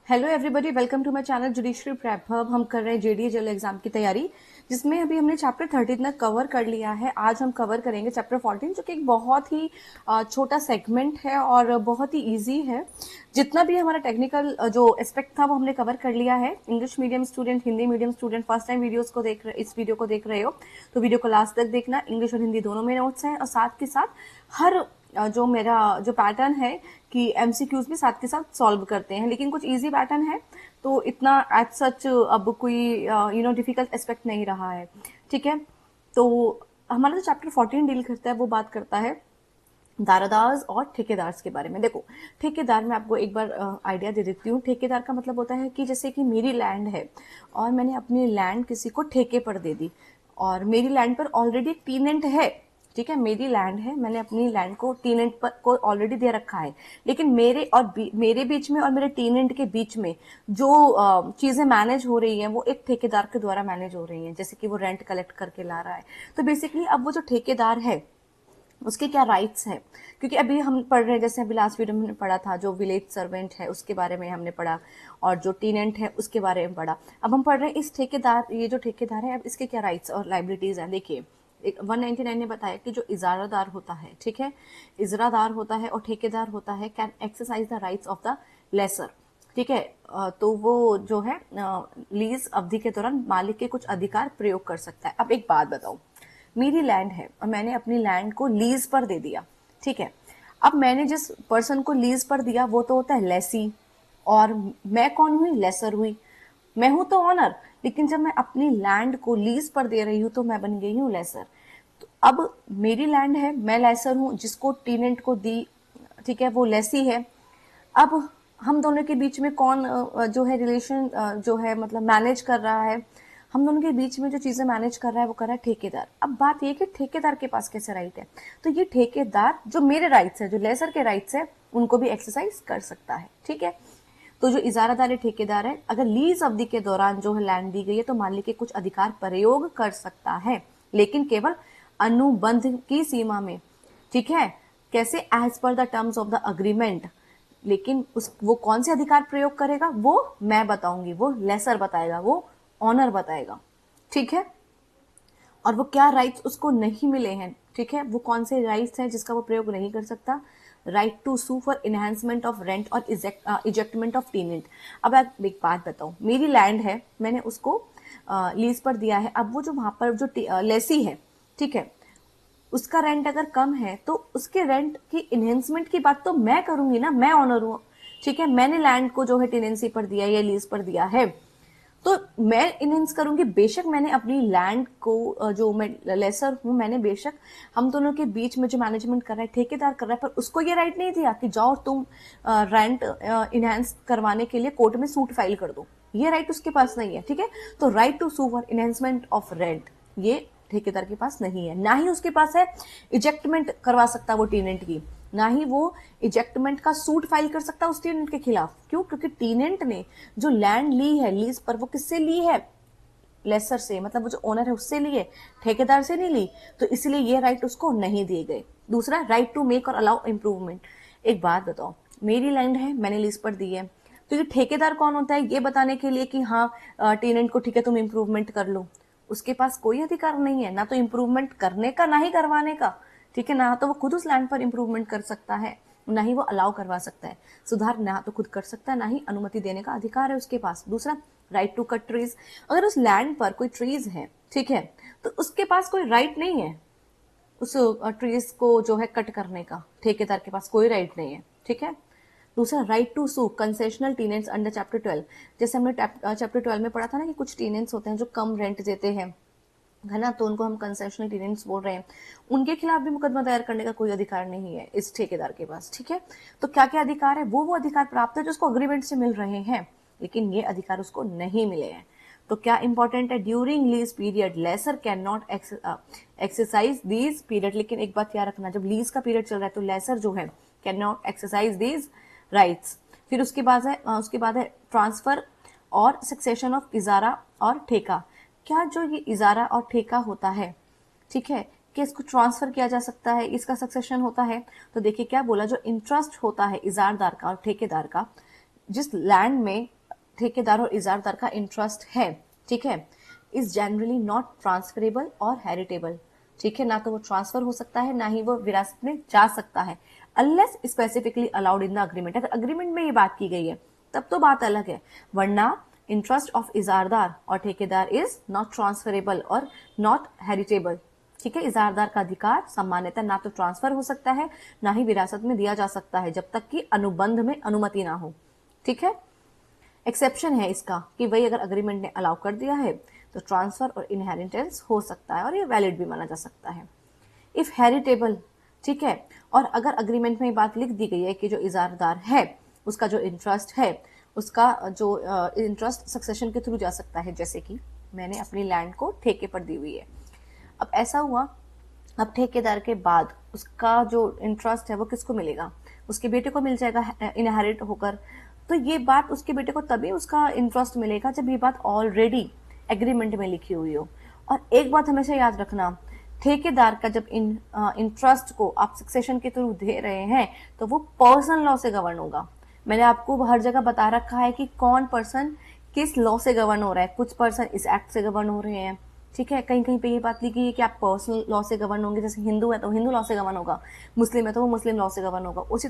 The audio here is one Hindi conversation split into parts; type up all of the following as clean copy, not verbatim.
Hello everybody, welcome to my channel judiciary prep hub. हम कर रहे हैं जेडीए जेल एग्जाम की तैयारी, जिसमें अभी हमने चैप्टर 13 तक कवर कर लिया है। आज हम कवर करेंगे चैप्टर 14, जो कि एक बहुत ही छोटा सेगमेंट है और बहुत ही इजी है। जितना भी हमारा टेक्निकल जो एस्पेक्ट था वो हमने कवर कर लिया है। English medium student, Hindi medium student, first time इस वीडियो को देख रहे हो तो वीडियो को लास्ट तक देखना। इंग्लिश और हिंदी दोनों में नोट्स हैं और साथ के साथ हर जो मेरा जो पैटर्न है कि एमसीक्यूज भी साथ के साथ सॉल्व करते हैं, लेकिन कुछ इजी पैटर्न है तो इतना एज सच अब कोई डिफिकल्ट एस्पेक्ट नहीं रहा है। ठीक है, तो हमारा जो चैप्टर 14 डील करता है वो बात करता है दारादार और ठेकेदार के बारे में। देखो, ठेकेदार में आपको एक बार आइडिया दे देती हूँ। ठेकेदार का मतलब होता है कि जैसे कि मेरी लैंड है और मैंने अपनी लैंड किसी को ठेके पर दे दी और मेरी लैंड पर ऑलरेडी एक टीनेंट है। ठीक है, मेरी लैंड है, मैंने अपनी लैंड को टीनेंट पर को ऑलरेडी दे रखा है, लेकिन मेरे बीच में और मेरे टीनेंट के बीच में जो चीजें मैनेज हो रही हैं वो एक ठेकेदार के द्वारा मैनेज हो रही हैं, जैसे कि वो रेंट कलेक्ट करके ला रहा है। तो बेसिकली अब वो जो ठेकेदार है उसके क्या राइट्स हैं, क्योंकि अभी हम पढ़ रहे हैं, जैसे अभी लास्ट वीडियो में हमने पढ़ा था जो विलेज सर्वेंट है उसके बारे में हमने पढ़ा और जो टीनेंट है उसके बारे में पढ़ा। अब हम पढ़ रहे हैं इस ठेकेदार, ये जो ठेकेदार है अब इसके क्या राइट्स और लाइबिलिटीज हैं। देखिए, 199 ने बताया कि जो इजारादार होता है, ठीक है, इजरादार होता है और ठेकेदार होता है, can exercise the rights of the lessor. ठीक है, तो वो जो है लीज अवधि के दौरान मालिक के कुछ अधिकार प्रयोग कर सकता है। अब एक बात बताओ, मेरी लैंड है और मैंने अपनी लैंड को लीज पर दे दिया। ठीक है, अब मैंने जिस पर्सन को लीज पर दिया वो तो होता है लेसी, और मैं कौन हुई? लेसर हुई। मैं हूं तो ऑनर, लेकिन जब मैं अपनी लैंड को लीज पर दे रही हूं तो मैं बन गई हूं लेसर। तो अब मेरी लैंड है, मैं लेसर हूं, जिसको टीनेंट को दी, ठीक है, वो लेसी है। अब हम दोनों के बीच में कौन जो है रिलेशन जो है मतलब मैनेज कर रहा है? हम दोनों के बीच में जो चीजें मैनेज कर रहा है वो कर रहा है ठेकेदार। अब बात ये कि ठेकेदार के पास कैसे राइट है, तो ये ठेकेदार जो मेरे राइट्स है, जो लेसर के राइट्स है, उनको भी एक्सरसाइज कर सकता है। ठीक है, तो जो इजारादार ठेकेदार है, अगर लीज अवधि के दौरान जो है लैंड दी गई है तो मालिक के कुछ अधिकार प्रयोग कर सकता है, लेकिन केवल अनुबंध की सीमा में। ठीक है, कैसे? As per the terms of the agreement. लेकिन वो कौन से अधिकार प्रयोग करेगा वो मैं बताऊंगी, वो लेसर बताएगा, वो ऑनर बताएगा। ठीक है, और वो क्या राइट्स उसको नहीं मिले हैं। ठीक है, वो कौन से राइट्स हैं जिसका वो प्रयोग नहीं कर सकता? Right to sue for enhancement of rent और इजेक्टमेंट ऑफ टीनेंट। अब आप एक बात बताओ, मेरी लैंड है, मैंने उसको लीज पर दिया है। अब वो जो वहां पर जो लेसी है, ठीक है, उसका रेंट अगर कम है तो उसके रेंट की इन्हेंसमेंट की बात तो मैं करूंगी ना, मैं ऑनर हूं। ठीक है, मैंने लैंड को जो है टेनेंसी पर दिया या लीज पर दिया है, तो मैं इनहेंस करूंगी। बेशक मैंने अपनी लैंड को जो मैं लेसर हूं, मैंने बेशक हम दोनों के बीच में जो मैनेजमेंट कर रहा है ठेकेदार कर रहा है, पर उसको ये राइट नहीं दिया कि जाओ तुम रेंट इनहेंस करवाने के लिए कोर्ट में सूट फाइल कर दो। ये राइट उसके पास नहीं है। ठीक है, तो right to sue for enhancement of rent ये ठेकेदार के पास नहीं है। ना ही उसके पास है इजेक्टमेंट करवा सकता वो टीनेंट की, ना ही वो इजेक्टमेंट का सूट फाइल कर सकता उस टीनेंट के खिलाफ। क्यों? क्योंकि टीनेंट ने जो लैंड ली है लीज पर, वो किससे ली है? लेसर से, मतलब वो जो ओनर है उससे ली है, ठेकेदार से नहीं ली। तो इसलिए ये राइट उसको नहीं दिए गए। दूसरा, राइट टू मेक और अलाउ इम्प्रूवमेंट। एक बात बताओ, मेरी लैंड है, मैंने लीज पर दी है, तो ये ठेकेदार कौन होता है? ये बताने के लिए कि हाँ टेनेंट को ठीक है तुम इम्प्रूवमेंट कर लो। उसके पास कोई अधिकार नहीं है, ना तो इम्प्रूवमेंट करने का ना ही करवाने का। ठीक है, ना तो वो खुद उस लैंड पर इम्प्रूवमेंट कर सकता है, ना ही वो अलाउ करवा सकता है। सुधार ना तो खुद कर सकता है, ना ही अनुमति देने का अधिकार है उसके पास। दूसरा, राइट टू कट ट्रीज। अगर उस लैंड पर कोई ट्रीज है, ठीक है, तो उसके पास कोई राइट नहीं है उस ट्रीज को जो है कट करने का। ठेकेदार के पास कोई राइट नहीं है। ठीक है, दूसरा, right to sue concessional tenants under chapter 12। जैसे हमने चैप्टर 12 में पढ़ा था ना कि कुछ टीनेंट्स होते हैं जो कम रेंट देते हैं, है ना, तो उनको हम कंसेशनल टीनेंट्स बोल रहे हैं। उनके खिलाफ भी मुकदमा दायर करने का कोई अधिकार नहीं है इस ठेकेदार के पास। ठीक है, तो क्या क्या अधिकार है? वो अधिकार प्राप्त है जो उसको अग्रीमेंट से मिल रहे हैं, लेकिन ये अधिकार उसको नहीं मिले हैं। तो क्या इंपॉर्टेंट है? During lease period lessor can not exercise these period. लेकिन एक बात याद रखना, जब लीज का पीरियड चल रहा है तो लेसर जो है can not exercise these rights. फिर उसके बाद है ट्रांसफर और सक्सेशन ऑफ इजारा और ठेका। क्या जो ये इजारा और ठेका होता है, ठीक है, कि इसको ट्रांसफर किया जा सकता है, इसका सक्सेशन होता है। तो देखिए क्या बोला, जो इंटरेस्ट होता है इजारदार का और ठेकेदार का, जिस लैंड में ठेकेदार और इजारदार का इंटरेस्ट है, ठीक है, इज जनरली नॉट ट्रांसफरेबल और हेरिटेबल, ठीक है, ना तो वो ट्रांसफर हो सकता है ना ही वो विरासत में जा सकता है, unless specifically allowed in the agreement. अगर अग्रीमेंट में ये बात की गई है तब तो बात अलग है, वरना इंटरेस्ट ऑफ इजारदार और ठेकेदार इज नॉट ट्रांसफरेबल और नॉट हेरिटेबल, ठीक है। इजारदार का अधिकार सामान्यतः ना तो ट्रांसफर हो सकता है ना ही विरासत में दिया जा सकता है जब तक कि अनुबंध में अनुमति ना हो, ठीक है। एक्सेप्शन है इसका कि वही अगर अग्रीमेंट ने अलाउ कर दिया है तो ट्रांसफर और इनहेरिटेंस हो सकता है और ये वैलिड भी माना जा सकता है। इफ हेरिटेबल, ठीक है, और अगर अग्रीमेंट में ये बात लिख दी गई है कि जो इजारदार है उसका जो इंटरेस्ट है, उसका जो इंटरेस्ट सक्सेशन के थ्रू जा सकता है, जैसे कि मैंने अपनी लैंड को ठेके पर दी हुई है, अब ऐसा हुआ, अब ठेकेदार के बाद उसका जो इंटरेस्ट है वो किसको मिलेगा, उसके बेटे को मिल जाएगा इनहेरिट होकर। तो ये बात उसके बेटे को तभी उसका इंटरेस्ट मिलेगा जब ये बात ऑलरेडी एग्रीमेंट में लिखी हुई हो। और एक बात हमेशा याद रखना, ठेकेदार का जब इंटरेस्ट को आप सक्सेशन के थ्रू दे रहे हैं तो वो पर्सनल लॉ से गवर्न होगा। मैंने आपको हर जगह बता रखा है कि कौन पर्सन किस लॉ से गवर्न हो रहा है, कुछ पर्सन इस एक्ट से गवर्न हो रहे हैं, ठीक है, कहीं कहीं पे ये बात लिखी है कि आप पर्सनल लॉ से गवर्न होंगे, जैसे हिंदू है तो हिंदू लॉ से गवर्न होगा, मुस्लिम है तो वो मुस्लिम लॉ से गवर्न होगा। उसी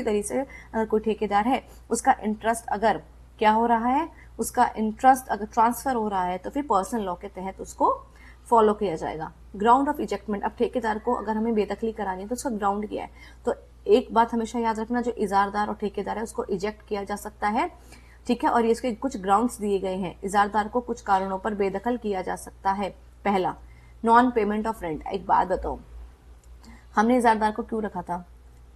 तरीके से अगर कोई ठेकेदार है उसका इंटरेस्ट अगर क्या हो रहा है, उसका इंटरेस्ट अगर ट्रांसफर हो रहा है तो फिर पर्सनल लॉ के तहत उसको फॉलो किया जाएगा। ग्राउंड ऑफ इजेक्टमेंट, अब ठेकेदार को अगर हमें बेदखली करानी है तो उसका ग्राउंड क्या है, तो एक बात हमेशा याद रखना, जो इजारदार और ठेकेदार है उसको इजेक्ट किया जा सकता है, ठीक है, और ये इसके कुछ ग्राउंड्स दिए गए हैं। इजारदार को कुछ कारणों पर बेदखल किया जा सकता है। पहला, नॉन पेमेंट ऑफ रेंट। एक बात बताओ, हमने इजारदार को क्यों रखा था,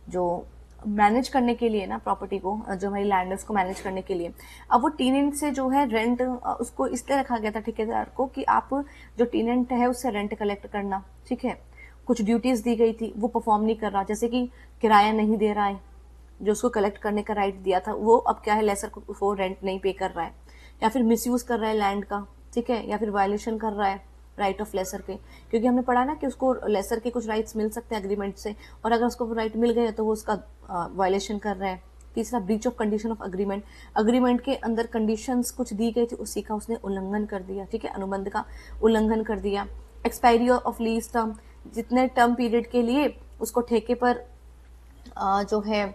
जो मैनेज करने के लिए ना, प्रॉपर्टी को, जो हमारी लैंड है उसको मैनेज करने के लिए। अब वो टीनेंट से जो है रेंट उसको इसलिए रखा गया था ठेकेदार को कि आप जो टीनेंट है उससे रेंट कलेक्ट करना, ठीक है। कुछ ड्यूटीज दी गई थी वो परफॉर्म नहीं कर रहा, जैसे कि किराया नहीं दे रहा है, जो उसको कलेक्ट करने का राइट दिया था वो अब क्या है, लेसर को वो रेंट नहीं पे कर रहा है, या फिर मिसयूज कर रहा है लैंड का, ठीक है, या फिर वायलेशन कर रहा है राइट ऑफ लेसर के, क्योंकि हमने पढ़ा ना कि उसको लेसर के कुछ राइट्स मिल सकते हैं अग्रीमेंट से, और अगर उसको राइट मिल गए तो वो उसका वायलेशन कर रहा है। तीसरा, breach of condition of agreement. Agreement के अंदर कंडीशंस कुछ दी गई थी, उसी का उसने उल्लंघन कर दिया, ठीक है, अनुबंध का उल्लंघन कर दिया। एक्सपायरी ऑफ लीज टर्म, जितने टर्म पीरियड के लिए उसको ठेके पर जो है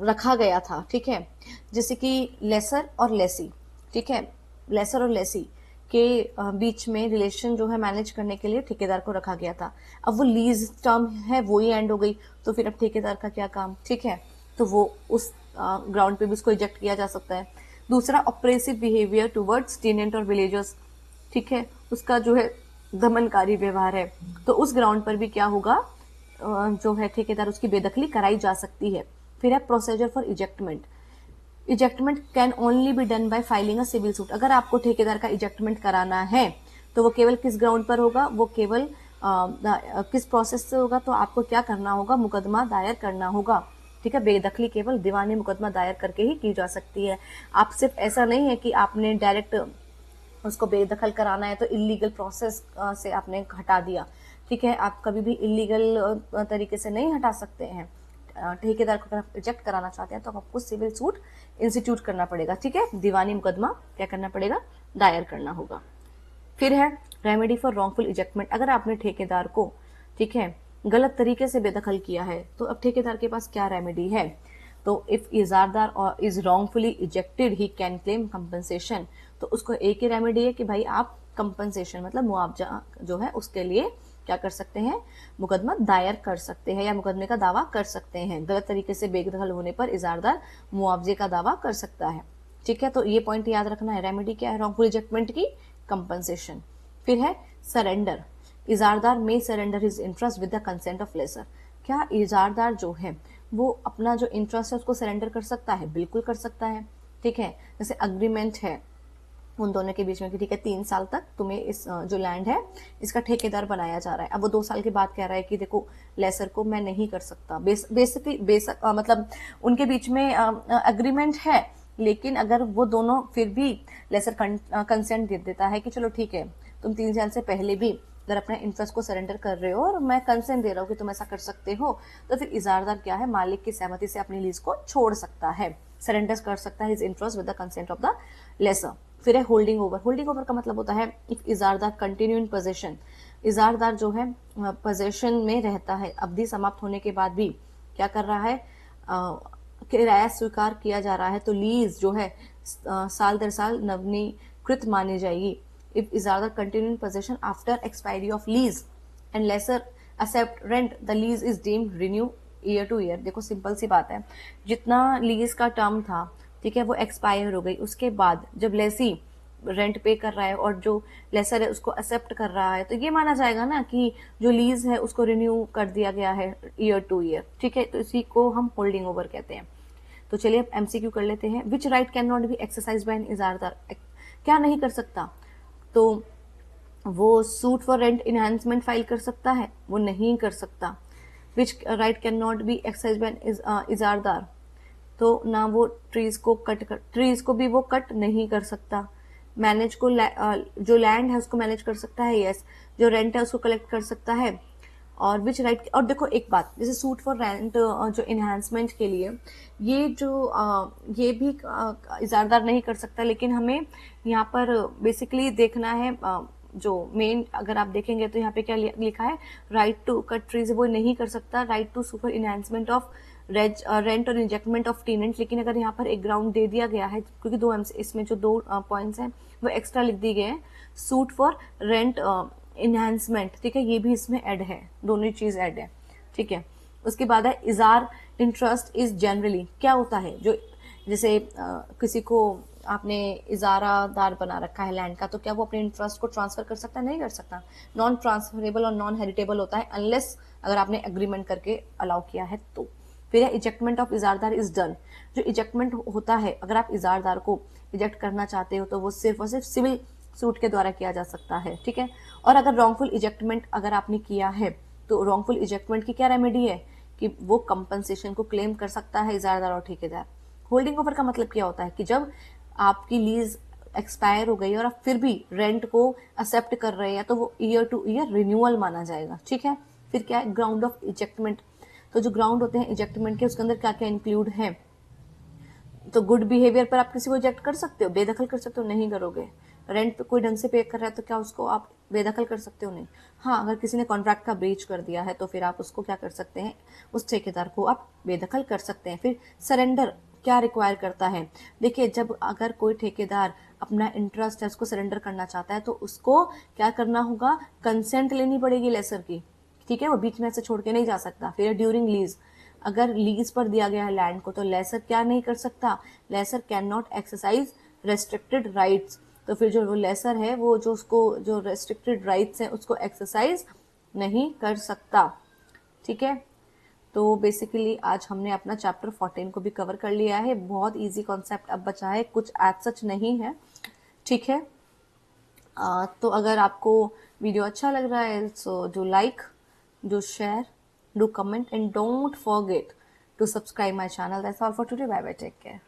रखा गया था, ठीक है, जैसे कि लेसर और लेसी, ठीक है, लेसर और लेसी के बीच में रिलेशन जो है मैनेज करने के लिए ठेकेदार को रखा गया था। अब वो लीज टर्म है वो ही एंड हो गई, तो फिर अब ठेकेदार का क्या काम, ठीक है, तो वो उस ग्राउंड पे भी उसको इजेक्ट किया जा सकता है। दूसरा, ऑपरेसिव बिहेवियर टुवर्ड्स टेनेंट और विलेजर्स, ठीक है, उसका जो है दमनकारी व्यवहार है, तो उस ग्राउंड पर भी क्या होगा, जो है ठेकेदार उसकी बेदखली कराई जा सकती है। फिर है procedure for ejectment. Ejectment can only be done by filing a civil suit. अगर आपको ठेकेदार का इजेक्टमेंट कराना है तो वो केवल किस ग्राउंड पर होगा, वो केवल किस प्रोसेस से होगा, तो आपको क्या करना होगा, मुकदमा दायर करना होगा, ठीक है। बेदखली केवल दीवानी मुकदमा दायर करके ही की जा सकती है। आप सिर्फ ऐसा नहीं है कि आपने डायरेक्ट उसको बेदखल कराना है तो इलीगल प्रोसेस से आपने हटा दिया, ठीक है, आप कभी भी इलीगल तरीके से नहीं हटा सकते हैं। ठेकेदार को अगर रिजेक्ट कराना चाहते हैं तो आपको सिविल सूट इंस्टीट्यूट करना पड़ेगा, ठीक है, दीवानी मुकदमा क्या करना पड़ेगा, दायर करना होगा। फिर है रेमेडी फॉर रॉन्गफुल इजेक्टमेंट। अगर आपने ठेकेदार को, ठीक है, गलत तरीके से बेदखल किया है तो अब ठेकेदार के पास क्या रेमेडी है, तो इफ इजारदार और is wrongfully ejected he can claim compensation. तो उसको एक ही रेमेडी है कि भाई आप कंपनसेशन मतलब मुआवजा जो है उसके लिए क्या कर सकते हैं, मुकदमा दायर कर सकते हैं या मुकदमे का दावा कर सकते हैं। गलत तरीके से बेदखल होने पर इजारदार मुआवजे का दावा कर सकता है, ठीक है। तो ये पॉइंट याद रखना है, रेमेडी क्या है रॉन्गफुल इजेक्टमेंट की, कंपनसेशन। फिर है सरेंडर। इजारदार में surrender his interest with the consent of lessor. क्या इजारदार जो है वो अपना जो इंटरेस्ट है उसको सरेंडर कर सकता है, बिल्कुल कर सकता है, ठीक है। जैसे अग्रीमेंट है उन दोनों के बीच में कि ठीक है 3 साल तक तुम्हें इस जो लैंड है इसका ठेकेदार बनाया जा रहा है। अब वो 2 साल के बाद कह रहा है कि देखो लेसर को मैं नहीं कर सकता, मतलब उनके बीच में अग्रीमेंट है, लेकिन अगर वो दोनों फिर भी लेसर कंसेंट दे देता है कि चलो ठीक है तुम 3 साल से पहले भी अगर अपने इंटरेस्ट को सरेंडर कर रहे हो और मैं कंसेंट दे रहा हूँ कि तुम ऐसा कर सकते हो, तो फिर इजारदार क्या है मालिक की सहमति से अपनी लीज को छोड़ सकता है। सरेंडर कर सकता है his interest with the consent of the lessor. फिर है होल्डिंग ओवर। होल्डिंग ओवर का मतलब होता है इफ इजारदार कंटिन्यू इन पोजेशन, इजारदार जो है पोजेशन में रहता है, अवधि समाप्त होने के बाद भी क्या कर रहा है, किराया स्वीकार किया जा रहा है, तो लीज जो है साल दर साल नवीनीकृत मानी जाएगी। इफ इजारदार continue in possession after expiry of lease and lessor accept rent, the lease is deemed renew year to year. देखो सिंपल सी बात है, जितना लीज का टर्म था, ठीक है, वो एक्सपायर हो गई, उसके बाद जब लेसी रेंट पे कर रहा है और जो लेसर है उसको एक्सेप्ट कर रहा है, तो ये माना जाएगा ना कि जो लीज है उसको रिन्यू कर दिया गया है ईयर टू ईयर, ठीक है, तो इसी को हम होल्डिंग ओवर कहते हैं। तो चलिए अब एमसीक्यू कर लेते हैं। Which right can not be exercise by an इजारदार, क्या नहीं कर सकता, तो वो suit for rent enhancement file कर सकता है, वो नहीं कर सकता। Which right can not be exercise by इजारदार, तो ना वो ट्रीज को भी वो कट नहीं कर सकता। मैनेज को जो लैंड है उसको मैनेज कर सकता है, यस। जो रेंट है उसको कलेक्ट कर सकता है। और विच राइट, और देखो एक बात, जैसे सूट फॉर रेंट जो इन्हांसमेंट के लिए ये जो ये भी इजारदार नहीं कर सकता, लेकिन हमें यहाँ पर बेसिकली देखना है जो मेन, अगर आप देखेंगे तो यहाँ पे क्या लिखा है, राइट टू कट ट्रीज वो नहीं कर सकता, right to sue for enhancement of rent और इंजेक्टमेंट ऑफ टेनेंट। लेकिन अगर यहाँ पर एक ग्राउंड दे दिया गया है, क्योंकि दो इसमें जो दो पॉइंट्स हैं वो एक्स्ट्रा लिख दिए गए हैं, सूट फॉर रेंट इन्हांसमेंट, ठीक है, ये भी इसमें ऐड है, दोनों ही चीज ऐड है, ठीक है। उसके बाद है इजार इंटरेस्ट इज जनरली, क्या होता है, जो जैसे किसी को आपने इजारादार बना रखा है लैंड का, तो क्या वो अपने इंटरेस्ट को ट्रांसफर कर सकता है, नहीं कर सकता। नॉन ट्रांसफरेबल और नॉन हेरिटेबल होता है अनलेस अगर आपने एग्रीमेंट करके अलाउ किया है तो। फिर है इजेक्टमेंट ऑफ इजारदार इज डन, जो इजेक्टमेंट होता है, अगर आप इजारदार को इजेक्ट करना चाहते हो तो वो सिर्फ और सिर्फ सिविल सूट के द्वारा किया जा सकता है, ठीक है। और अगर रॉन्गफुल इजेक्टमेंट अगर आपने किया है, तो रॉन्गफुल इजेक्टमेंट की क्या रेमेडी है कि वो कंपनसेशन को क्लेम कर सकता है इजारदार और ठेकेदार। होल्डिंग ओवर का मतलब क्या होता है कि जब आपकी लीज एक्सपायर हो गई और आप फिर भी रेंट को एक्सेप्ट कर रहे हैं, तो वो ईयर टू ईयर रिन्यूअल माना जाएगा, ठीक है। फिर क्या है, ग्राउंड ऑफ इजेक्टमेंट, तो जो ग्राउंड होते हैं इजेक्टमेंट के, उसके अंदर क्या क्या इंक्लूड है, तो गुड बिहेवियर पर आप किसी को इजेक्ट कर सकते हो, बेदखल कर सकते हो, नहीं करोगे। रेंट पे कोई ढंग से पे कर रहा है तो क्या उसको आप बेदखल कर सकते हो, नहीं। हाँ, अगर किसी ने कॉन्ट्रैक्ट का ब्रीच कर दिया है तो फिर आप उसको क्या कर सकते हैं, उस ठेकेदार को आप बेदखल कर सकते हैं। फिर सरेंडर क्या रिक्वायर करता है, देखिए जब अगर कोई ठेकेदार अपना इंटरेस्ट है उसको सरेंडर करना चाहता है, तो उसको क्या करना होगा, कंसेंट लेनी पड़ेगी लेसर की, ठीक है, वो बीच में से छोड़ के नहीं जा सकता। फिर ड्यूरिंग लीज, अगर लीज पर दिया गया है लैंड को, तो लेसर क्या नहीं कर सकता, lessor can not exercise restricted rights, तो फिर जो लेसर है वो जो उसको जो रेस्ट्रिक्टेड राइट्स हैं उसको एक्सरसाइज नहीं कर सकता, ठीक है। तो बेसिकली आज हमने अपना चैप्टर 14 को भी कवर कर लिया है, बहुत इजी कॉन्सेप्ट अब बचा है, कुछ एज सच नहीं है, ठीक है। तो अगर आपको वीडियो अच्छा लग रहा है so do like, do share, do comment and don't forget to subscribe my channel. That's all for today. Bye bye, take care.